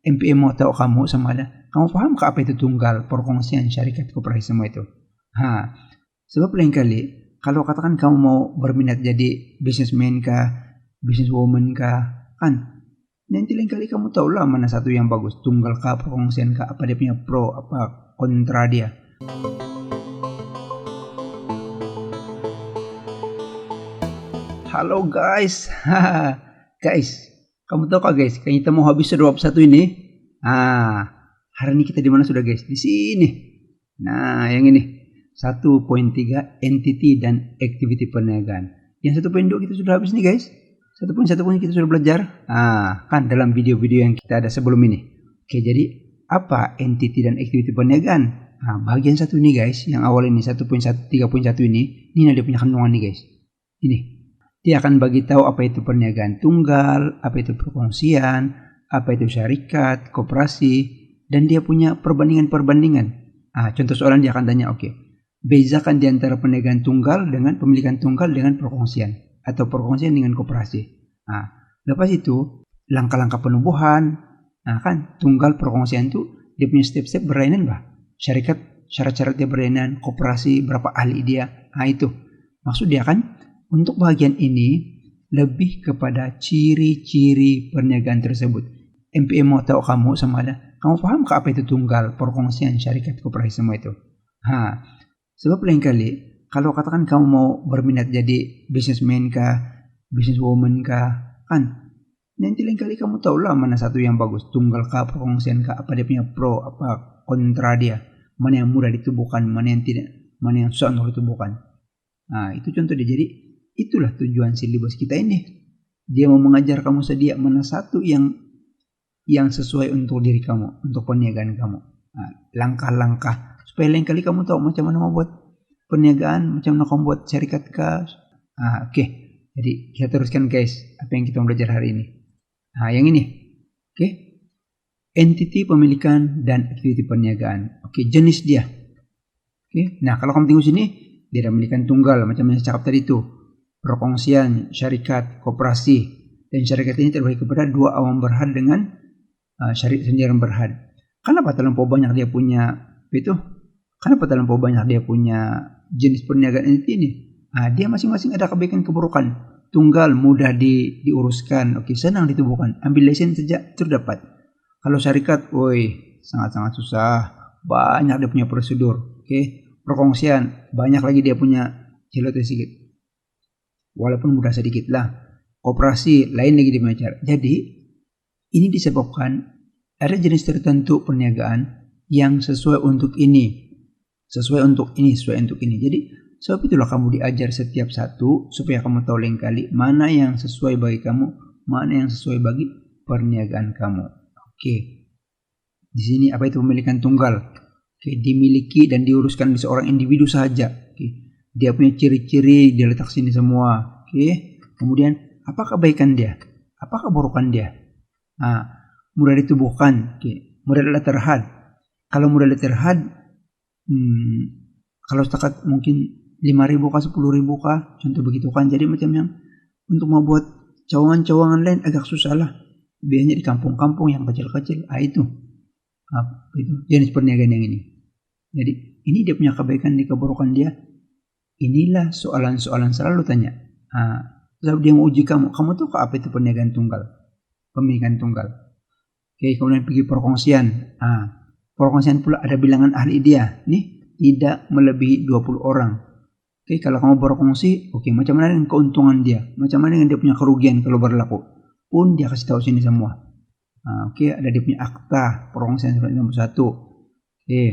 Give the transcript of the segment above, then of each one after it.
MPM mau tahu kamu sama ada. Kamu paham ke apa itu tunggal, perkongsian, syarikat, koperasi semua itu? Sebab lain kali kalau katakan kamu mau berminat jadi businessman kah, businesswoman kah, kan nanti lain kali kamu tahu lah mana satu yang bagus, tunggal kah, perkongsian kah, apa dia punya pro, apa kontra dia. Halo guys, guys, kamu tahu kah guys, kayaknya kita mau habis 21 ini. Hari ini kita di mana sudah guys? Di sini. Nah, yang ini 1.3 entity dan activity perniagaan. Yang 1.2 kita sudah habis nih guys. 1.1 kita sudah belajar. Kan dalam video-video yang kita ada sebelum ini. Oke, jadi apa entity dan activity perniagaan? Bagian satu ini guys, yang awal ini 1.3.1 ini ada punya kandungan nih guys. Ini. Dia akan bagi tahu apa itu perniagaan tunggal, apa itu perkongsian, apa itu syarikat, koperasi, dan dia punya perbandingan. Contoh soalan dia akan tanya, oke, bezakan di antara perniagaan tunggal dengan pemilikan tunggal dengan perkongsian, atau perkongsian dengan koperasi. Lepas itu, langkah-langkah penubuhan, kan tunggal perkongsian itu dia punya step-step berlainan bah. Syarikat, syarat-syarat dia berlainan, koperasi, berapa ahli dia, itu. Maksud dia kan, untuk bagian ini lebih kepada ciri-ciri perniagaan tersebut. MPM mau tahu kamu sama ada. Kamu paham ke apa itu tunggal, perkongsian, syarikat, koperasi semua itu? Sebab lain kali kalau katakan kamu mau berminat jadi businessman kah, businesswoman kah, kan nanti lain kali kamu tahu lah mana satu yang bagus, tunggal kah, perkongsian kah, apa dia punya pro, apa kontra dia, mana yang mudah ditubuhkan, mana yang tidak, mana yang susah untuk ditubuhkan. Itu contoh dia. Jadi itulah tujuan silibus kita ini. Dia mau mengajar kamu sedia mana satu yang sesuai untuk diri kamu, untuk perniagaan kamu. Langkah-langkah supaya lain kali kamu tahu macam mana mau buat perniagaan, macam mana kamu buat syarikat kah. Oke. Jadi kita teruskan guys, apa yang kita belajar hari ini. Yang ini. Oke. Entity pemilikan dan aktiviti perniagaan. Oke, jenis dia. Oke. Nah, kalau kamu tengok sini, dia ada pemilikan tunggal macam yang saya cakap tadi itu. Perkongsian, syarikat, koperasi, dan syarikat ini terbagi kepada dua awam berhad dengan syarikat sendirian berhad. Kenapa terlampau banyak dia punya itu? Kenapa terlampau banyak dia punya jenis perniagaan ini? Dia masing-masing ada kebaikan keburukan. Tunggal mudah diuruskan, oke, senang ditubuhkan. Ambil lesen saja terdapat. Kalau syarikat, sangat-sangat susah. Banyak dia punya prosedur, oke. Perkongsian, banyak lagi dia punya celoteh sedikit. Walaupun mudah sedikit lah. Koperasi lain lagi di cara. Jadi ini disebabkan ada jenis tertentu perniagaan yang sesuai untuk ini, sesuai untuk ini. Jadi sebab itulah kamu diajar setiap satu supaya kamu tahu lain kali mana yang sesuai bagi kamu, mana yang sesuai bagi perniagaan kamu. Oke. Di sini apa itu pemilikan tunggal? Oke, dimiliki dan diuruskan di seorang individu saja. Oke. Dia punya ciri-ciri, dia letak sini semua. Oke. Kemudian apa kebaikan dia? Apa keburukan dia? Mudah ditubuhkan. Oke. Mudah terhad. Kalau mudah terhad, kalau setakat mungkin 5.000 kah, 10.000 kah, contoh begitu kan. Jadi macam yang untuk membuat cawangan-cawangan lain agak susah lah. Biasanya di kampung-kampung yang kecil-kecil. Itu jenis perniagaan yang ini. Jadi ini dia punya kebaikan, di keburukan dia. Inilah soalan-soalan selalu tanya. Sebab dia mau uji kamu tahu apa itu perniagaan tunggal, pemilikan tunggal. Oke, kemudian pergi perkongsian. Perkongsian pula ada bilangan ahli dia. Nih, tidak melebihi 20 orang. Oke, kalau kamu berkongsi, oke, macam mana dengan keuntungan dia? Macam mana dengan dia punya kerugian kalau berlaku? Pun dia kasih tahu sini semua. Oke, ada dia punya akta perkongsian 191. Oke.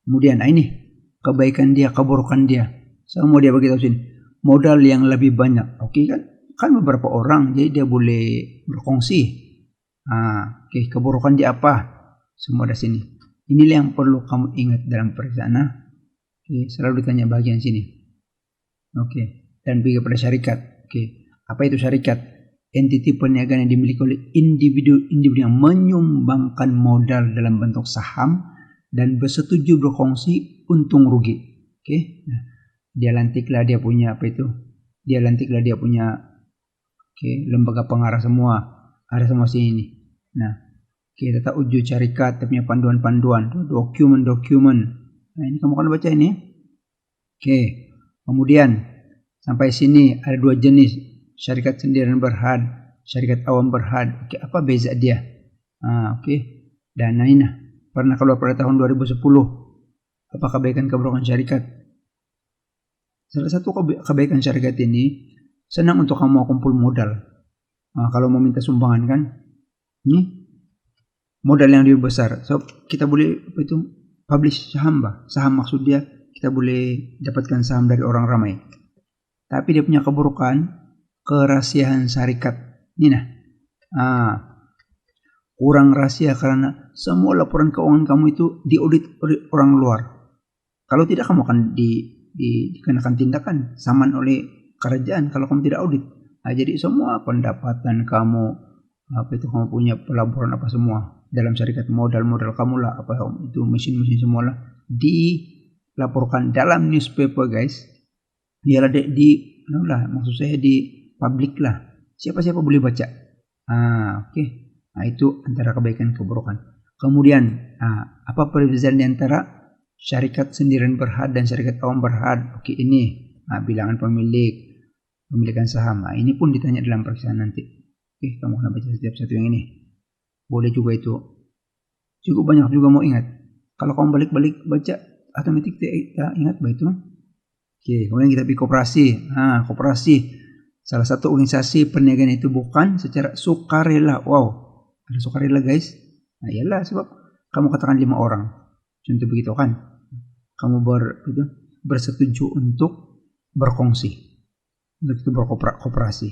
Kemudian ini kebaikan dia, keburukan dia. Semua dia bagi tahu sini. Modal yang lebih banyak. Oke kan beberapa orang, jadi dia boleh berkongsi. Oke, keburukan dia apa? Semua ada sini. Inilah yang perlu kamu ingat dalam periksaan. Oke, selalu ditanya bagian sini. Oke, dan pergi kepada syarikat. Oke, apa itu syarikat? Entiti perniagaan yang dimiliki oleh individu yang menyumbangkan modal dalam bentuk saham dan bersetuju berkongsi untung rugi. Oke, nah, dia lantiklah dia punya lembaga pengarah semua, ada semua sini. Nah, Oke, data uju syarikat, punya panduan-panduan, dokumen-dokumen. Nah, ini kamu akan baca ini. Oke, kemudian sampai sini ada 2 jenis, syarikat sendirian berhad, syarikat awam berhad. Oke, apa beza dia? Oke. Dana ini pernah keluar pada tahun 2010. Apa kebaikan keburukan syarikat? Salah satu kebaikan syarikat ini senang untuk kamu kumpul modal. Kalau mau minta sumbangan kan, ini modal yang lebih besar. So kita boleh publish saham, saham maksud dia kita boleh dapatkan saham dari orang ramai. Tapi dia punya keburukan, kerahasiaan syarikat. Ini kurang rahasia karena semua laporan keuangan kamu itu diaudit oleh orang luar. Kalau tidak, kamu akan dikenakan tindakan saman oleh kerajaan kalau kamu tidak audit. Jadi semua pendapatan kamu, kamu punya pelaporan apa semua dalam syarikat, modal kamu lah, apa itu mesin-mesin semua lah, dilaporkan dalam newspaper guys. Dialah maksud saya di publik lah. Siapa-siapa boleh baca. Oke. Nah, itu antara kebaikan keburukan. Kemudian, apa perbedaan di antara syarikat sendirian berhad dan syarikat awam berhad? Oke, ini bilangan pemilikan saham. Ini pun ditanya dalam pemeriksaan nanti. Oke, kamu akan baca setiap satu yang ini. Boleh juga itu. Cukup banyak juga mau ingat. Kalau kamu balik-balik baca, otomatis kita ingat itu. Oke, kemudian kita pilih koperasi. Koperasi salah satu organisasi perniagaan itu bukan secara sukarela. Wow. Ada sukarela guys. Iyalah sebab kamu katakan 5 orang. Contoh begitu kan. Kamu bersetuju untuk berkongsi. Untuk itu berkooperasi.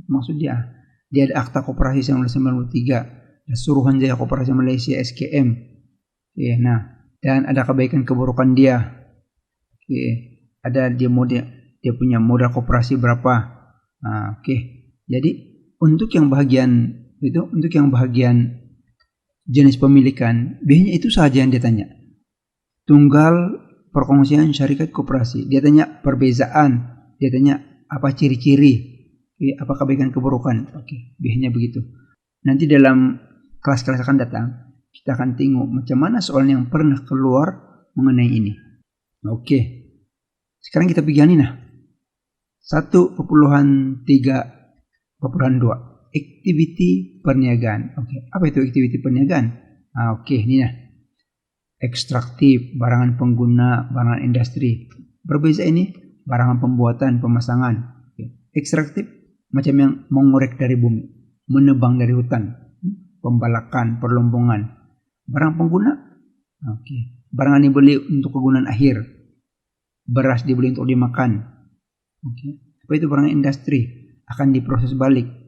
Maksud dia ada akta koperasi 1993. Ada suruhan jaya koperasi Malaysia SKM. Dan ada kebaikan keburukan dia. Ada dia punya modal koperasi berapa. Jadi untuk yang bagian jenis pemilikan, biasanya itu saja yang dia tanya. Tunggal, perkongsian, syarikat, koperasi. Dia tanya perbezaan, dia tanya apa ciri-ciri, apa kebaikan keburukan. Biasanya begitu. Nanti dalam kelas-kelas akan datang, kita akan tengok macam mana soal yang pernah keluar mengenai ini. Sekarang kita pergi ini 1.3.2 aktiviti perniagaan. Apa itu aktiviti perniagaan? Ini ekstraktif, barangan pengguna, barangan industri. Berbeza ini barangan pembuatan, pemasangan. Ekstraktif macam yang mengorek dari bumi, menebang dari hutan, pembalakan, perlombongan. Barang pengguna, barangan dibeli untuk kegunaan akhir. Beras dibeli untuk dimakan. Apa itu barangan industri? Akan diproses balik.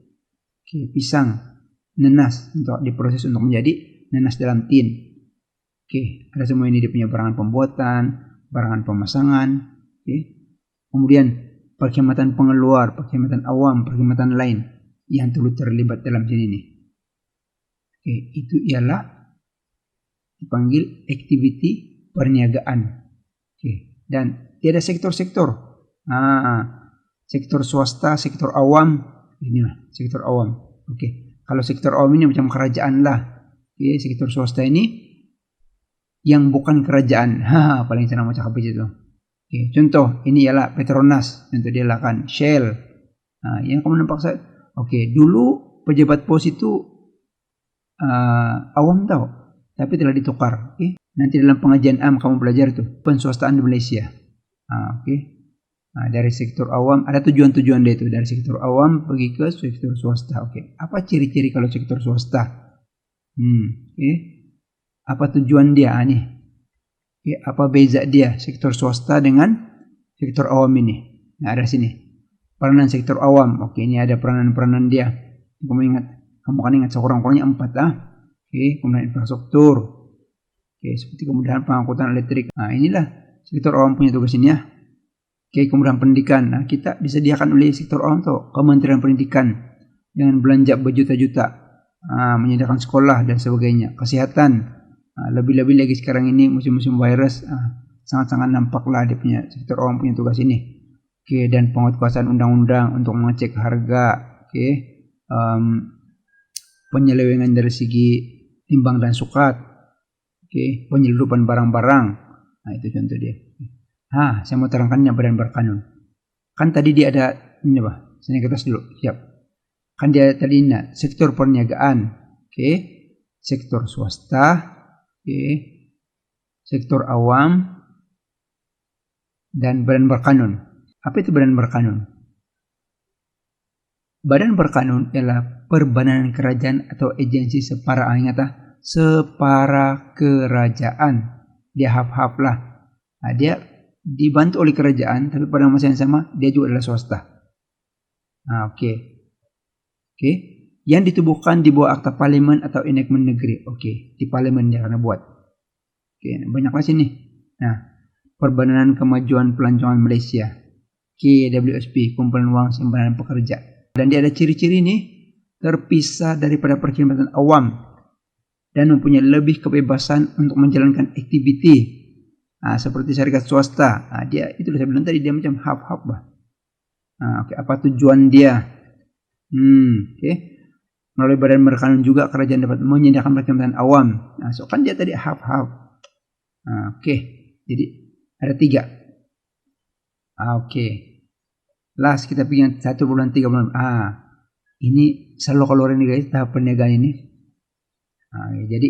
Pisang, nenas untuk diproses untuk menjadi nenas dalam tin. Ada semua ini dia punya barangan pembuatan, barangan pemasangan. Kemudian perkhidmatan pengeluar, perkhidmatan awam, perkhidmatan lain yang turut terlibat dalam sini ini. Itu ialah dipanggil aktiviti perniagaan. Dan tiada sektor-sektor. Sektor swasta, sektor awam. Inilah sektor awam. Kalau sektor awam ini macam kerajaan lah. Sektor swasta ini yang bukan kerajaan. Paling senang macam apa itu. Contoh ini ialah Petronas. Contoh dia lah kan Shell. Yang kamu nampak saya. Dulu pejabat pos itu awam tahu, tapi telah ditukar. Nanti dalam pengajian kamu belajar itu penswastaan di Malaysia. Dari sektor awam ada tujuan-tujuan dia itu, dari sektor awam pergi ke sektor swasta. Apa ciri-ciri kalau sektor swasta? Apa tujuan dia nih? Apa beza dia sektor swasta dengan sektor awam ini? Ada sini peranan sektor awam. Ini ada peranan-peranan dia. Kamu kan ingat sekurang-kurangnya 4 kemudian infrastruktur. Seperti kemudahan pengangkutan elektrik. Inilah sektor awam punya tugas ini ya. Kemudian pendidikan. Kita disediakan oleh sektor awam tuh, Kementerian Pendidikan dengan belanja berjuta-juta, menyediakan sekolah dan sebagainya. Kesehatan, lebih-lebih lagi sekarang ini musim-musim virus, sangat-sangat nampaklah dia punya sektor awam punya tugas ini. Dan penguatkuasaan undang-undang untuk mengecek harga, penyelewengan dari segi timbang dan sukat. Oke, penyeludupan barang-barang. Nah, itu contoh dia. Saya mau terangkannya badan berkanun. Kan tadi dia ada ini Pak. Sini ke atas dulu. Siap. Kan dia tadi sektor perniagaan. Oke. Sektor swasta. Oke. Sektor awam dan badan berkanun. Apa itu badan berkanun? Badan berkanun ialah perbadan kerajaan atau agensi separa separa kerajaan. Dia hap-hap lah. Nah, dia dibantu oleh kerajaan, tapi pada masa yang sama dia juga adalah swasta. Oke. Yang ditubuhkan di bawah akta parlemen atau enactment negeri. Oke, di parlemen dia akan buat. Oke, banyaklah sini. Nah, Perbadanan Kemajuan Pelancongan Malaysia, KWSP, Kumpulan Wang Simpanan Pekerja. Dan dia ada ciri-ciri nih, terpisah daripada perkhidmatan awam dan mempunyai lebih kebebasan untuk menjalankan aktiviti. Seperti syarikat swasta. Dia itu saya bilang tadi, dia macam hub-hub bah. Apa tujuan dia? Melalui badan berkanun juga kerajaan dapat menyediakan perkhidmatan awam. So kan dia tadi hub-hub. Jadi ada 3. Last kita pilih 1 bulan 3 bulan. Ini selalu keluar ini guys, tahap perniagaan ini. Jadi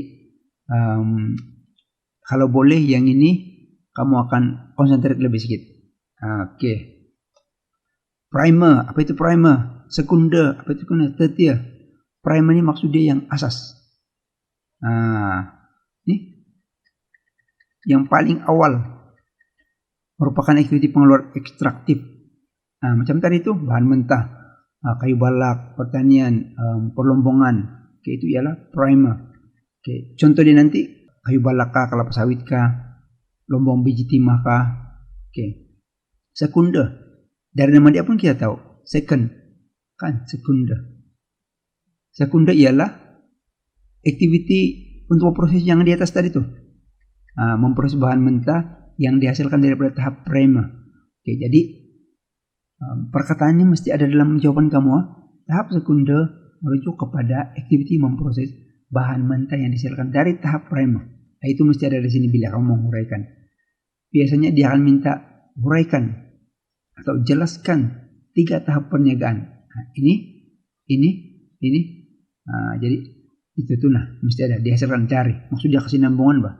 kalau boleh yang ini kamu akan konsentrate lebih sedikit. Primer, apa itu primer? Sekunder, apa itu sekunder? Tertier. Primer ini maksud dia yang asas. Ini yang paling awal merupakan aktiviti pengeluar ekstraktif. Macam tadi itu bahan mentah, kayu balak, pertanian, perlombongan. Itu ialah primer. Contoh dia nanti kayu balak kah, kelapa sawit kah, lombong biji timah kah. Sekunder, dari nama dia pun kita tahu. Second, kan sekunder. Sekunder ialah aktiviti untuk memproses yang di atas tadi tuh, memproses bahan mentah yang dihasilkan daripada tahap primer. Jadi perkataannya mesti ada dalam jawaban kamu. Tahap sekunder merujuk kepada aktiviti memproses bahan mentah yang dihasilkan dari tahap primer. Itu mesti ada di sini bila kamu menguraikan. Biasanya dia akan minta uraikan atau jelaskan 3 tahap perniagaan. Ini. Jadi itu tuh mesti ada dihasilkan dari. Maksudnya kesinambungan bah.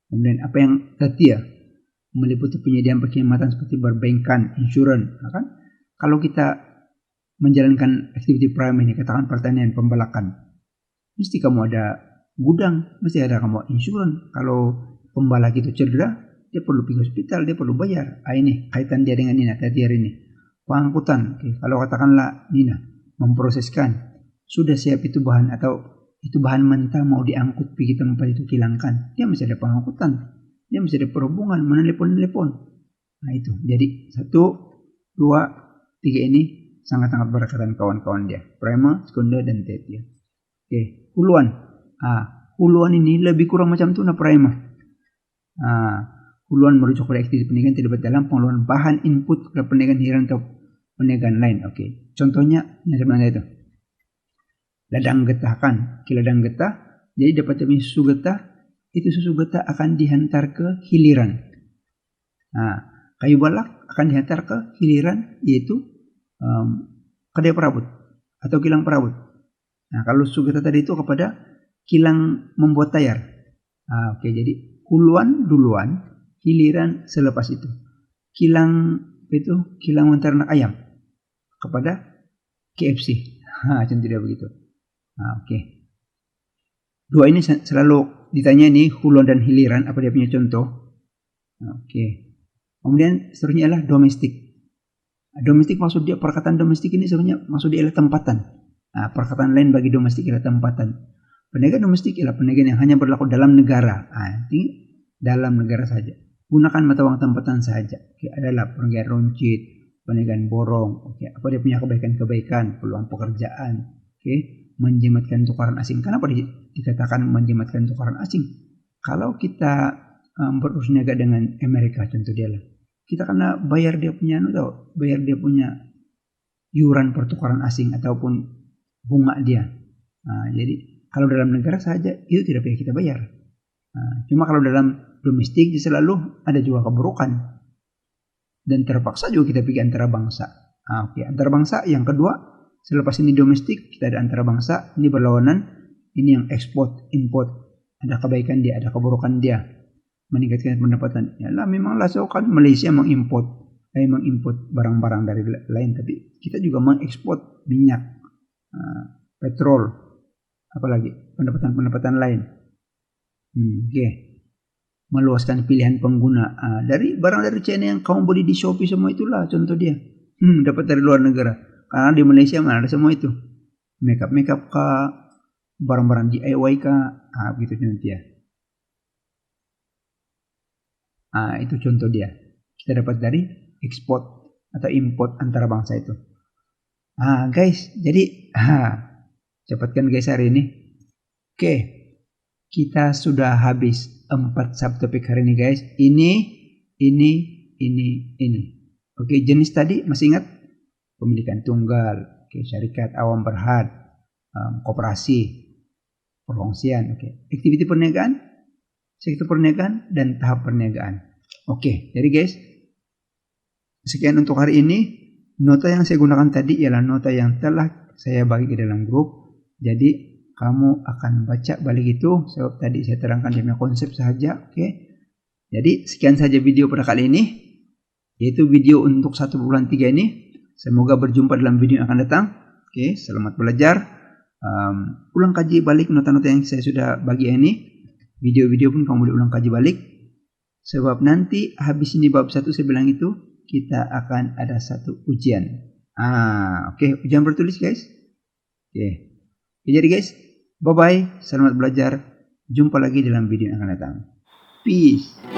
Kemudian apa yang tertier? Meliputi penyediaan perkhidmatan seperti perbankan, insurans. Kan? Kalau kita menjalankan aktiviti primer ini, katakan pertanian, pembalakan, mesti kamu ada gudang, mesti ada kamu insurans. Kalau pembalak itu cedera, dia perlu pergi hospital, dia perlu bayar. Ini kaitan dia dengan Nina tertier ini. Pengangkutan, kalau katakanlah Nina memproseskan, sudah siap itu bahan atau itu bahan mentah mau diangkut pergi tempat itu hilangkan, dia mesti ada pengangkutan. Dia mesti ada perhubungan, menelepon. Itu. Jadi 1, 2, 3 ini sangat-sangat berkaitan kawan-kawan dia. Primer, sekunder, dan tertier. Huluan. Huluan ini lebih kurang macam tu primer. Huluan merujuk pada aktiviti perniagaan terlibat dalam pengeluaran bahan input ke perniagaan hiliran atau perniagaan lain. Contohnya yang sebenarnya itu. Ladang getah kan. Ladang getah. Jadi dapat susu getah. Itu susu getah akan dihantar ke hiliran. Kayu balak akan dihantar ke hiliran, yaitu kedai perabot atau kilang perabot. Kalau susu getah tadi itu kepada kilang membuat tayar. Jadi huluan duluan, hiliran selepas itu. Kilang menternak ayam kepada KFC. Macam tidak begitu. 2 ini selalu ditanya nih, huluan dan hiliran, apa dia punya contoh? Kemudian seterusnya adalah domestik. Domestik maksud dia, perkataan domestik ini sebenarnya maksud dia adalah tempatan. Perkataan lain bagi domestik adalah tempatan. Perniagaan domestik ialah perniagaan yang hanya berlaku dalam negara. Ini dalam negara saja. Gunakan mata uang tempatan saja. Adalah perniagaan roncit, perniagaan borong. Apa dia punya kebaikan-kebaikan, peluang pekerjaan. Menjimatkan tukaran asing. Kenapa dikatakan menjimatkan tukaran asing? Kalau kita berurus niaga dengan Amerika, contoh dia lah, kita kena bayar dia punya iuran pertukaran asing ataupun bunga dia. Jadi Kalau dalam negara saja itu tidak perlu kita bayar. Cuma kalau dalam domestik selalu ada juga keburukan. Dan terpaksa juga kita pergi antara bangsa. Oke, antara bangsa. Yang kedua, selepas ini domestik, kita ada antara bangsa. Ini berlawanan. Ini yang ekspor, import. Ada kebaikan dia, ada keburukan dia. Meningkatkan pendapatan. Ya lah, memanglah so kan Malaysia mengimport barang-barang dari lain. Tapi kita juga mengekspor minyak, petrol, apalagi pendapatan lain. Oke. Meluaskan pilihan pengguna. Dari barang dari China yang kamu beli di Shopee semua itulah contoh dia. Dapat dari luar negara. Karena di Malaysia mana ada semua itu. Makeup kah, barang-barang DIY kah, begitu nanti ya. Itu contoh dia. Kita dapat dari ekspor atau import antara bangsa itu. Guys, jadi cepatkan guys hari ini. Oke. Kita sudah habis 4 subtopik hari ini guys. Ini. Oke, jenis tadi masih ingat? Pemilikan tunggal, syarikat awam berhad, koperasi, perkongsian, aktiviti perniagaan, sektor perniagaan, dan tahap perniagaan. Oke, jadi guys, sekian untuk hari ini. Nota yang saya gunakan tadi ialah nota yang telah saya bagi ke dalam grup. Jadi kamu akan baca balik itu, sebab tadi saya terangkan dia konsep saja. Jadi sekian saja video pada kali ini, yaitu video untuk 1 bulan 3 ini. Semoga berjumpa dalam video yang akan datang. Selamat belajar. Ulang kaji balik nota-nota yang saya sudah bagi ini. Video-video pun kamu boleh ulang kaji balik. Sebab nanti habis ini bab 1 saya bilang itu, kita akan ada 1 ujian. Ujian bertulis guys. Jadi guys, bye-bye, selamat belajar. Jumpa lagi dalam video yang akan datang. Peace.